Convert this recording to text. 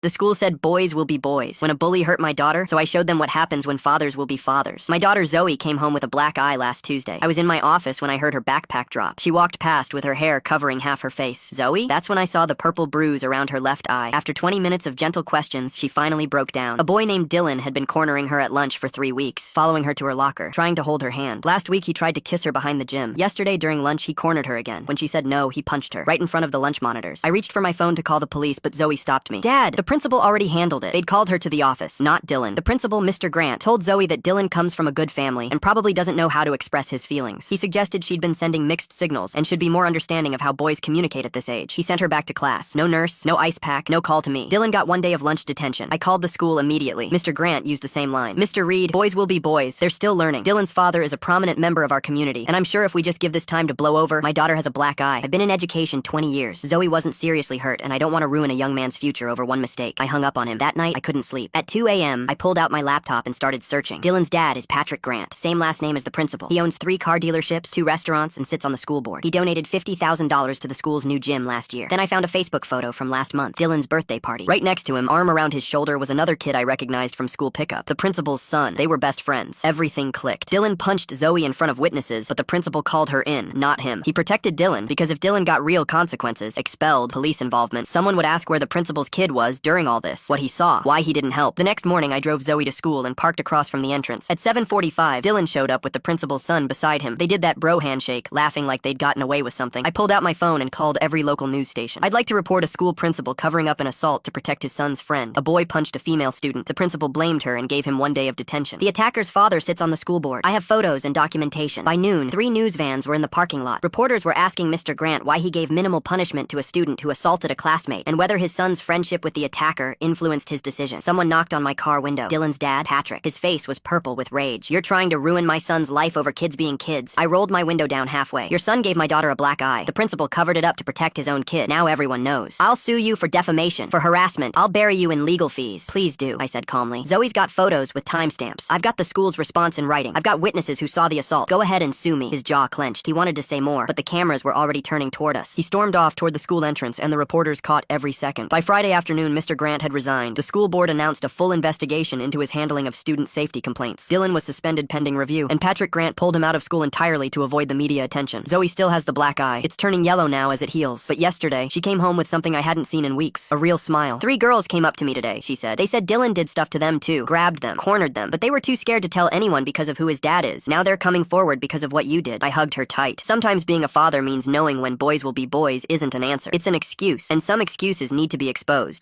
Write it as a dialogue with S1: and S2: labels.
S1: The school said boys will be boys when a bully hurt my daughter, so I showed them what happens when fathers will be fathers. My daughter Zoe came home with a black eye last Tuesday. I was in my office when I heard her backpack drop. She walked past with her hair covering half her face. Zoe? That's when I saw the purple bruise around her left eye. After 20 minutes of gentle questions, she finally broke down. A boy named Dylan had been cornering her at lunch for 3 weeks, following her to her locker, trying to hold her hand. Last week, he tried to kiss her behind the gym. Yesterday, during lunch, he cornered her again. When she said no, he punched her, right in front of the lunch monitors. I reached for my phone to call the police, but Zoe stopped me. Dad, the principal already handled it. They'd called her to the office, not Dylan. The principal, Mr. Grant, told Zoe that Dylan comes from a good family and probably doesn't know how to express his feelings. He suggested she'd been sending mixed signals and should be more understanding of how boys communicate at this age. He sent her back to class. No nurse, no ice pack, no call to me. Dylan got 1 day of lunch detention. I called the school immediately. Mr. Grant used the same line. Mr. Reed, boys will be boys. They're still learning. Dylan's father is a prominent member of our community, and I'm sure if we just give this time to blow over, my daughter has a black eye. I've been in education 20 years. Zoe wasn't seriously hurt, and I don't want to ruin a young man's future over one mistake. I hung up on him. That night, I couldn't sleep. At 2 a.m., I pulled out my laptop and started searching. Dylan's dad is Patrick Grant, same last name as the principal. He owns 3 car dealerships, 2 restaurants, and sits on the school board. He donated $50,000 to the school's new gym last year. Then I found a Facebook photo from last month, Dylan's birthday party. Right next to him, arm around his shoulder, was another kid I recognized from school pickup, the principal's son. They were best friends. Everything clicked. Dylan punched Zoe in front of witnesses, but the principal called her in, not him. He protected Dylan because if Dylan got real consequences, expelled, police involvement, someone would ask where the principal's kid was during all this, what he saw, why he didn't help. The next morning, I drove Zoe to school and parked across from the entrance. At 7:45, Dylan showed up with the principal's son beside him. They did that bro handshake, laughing like they'd gotten away with something. I pulled out my phone and called every local news station. I'd like to report a school principal covering up an assault to protect his son's friend. A boy punched a female student. The principal blamed her and gave him 1 day of detention. The attacker's father sits on the school board. I have photos and documentation. By noon, 3 news vans were in the parking lot. Reporters were asking Mr. Grant why he gave minimal punishment to a student who assaulted a classmate and whether his son's friendship with the attacker influenced his decision. Someone knocked on my car window. Dylan's dad, Patrick. His face was purple with rage. You're trying to ruin my son's life over kids being kids. I rolled my window down halfway. Your son gave my daughter a black eye. The principal covered it up to protect his own kid. Now everyone knows. I'll sue you for defamation, for harassment. I'll bury you in legal fees. Please do, I said calmly. Zoe's got photos with timestamps. I've got the school's response in writing. I've got witnesses who saw the assault. Go ahead and sue me. His jaw clenched. He wanted to say more, but the cameras were already turning toward us. He stormed off toward the school entrance, and the reporters caught every second. By Friday afternoon, Mr. Grant had resigned. The school board announced a full investigation into his handling of student safety complaints. Dylan was suspended pending review, and Patrick Grant pulled him out of school entirely to avoid the media attention. Zoe still has the black eye. It's turning yellow now as it heals. But yesterday, she came home with something I hadn't seen in weeks. A real smile. 3 girls came up to me today, she said. They said Dylan did stuff to them too. Grabbed them, cornered them, but they were too scared to tell anyone because of who his dad is. Now they're coming forward because of what you did. I hugged her tight. Sometimes being a father means knowing when boys will be boys isn't an answer. It's an excuse, and some excuses need to be exposed.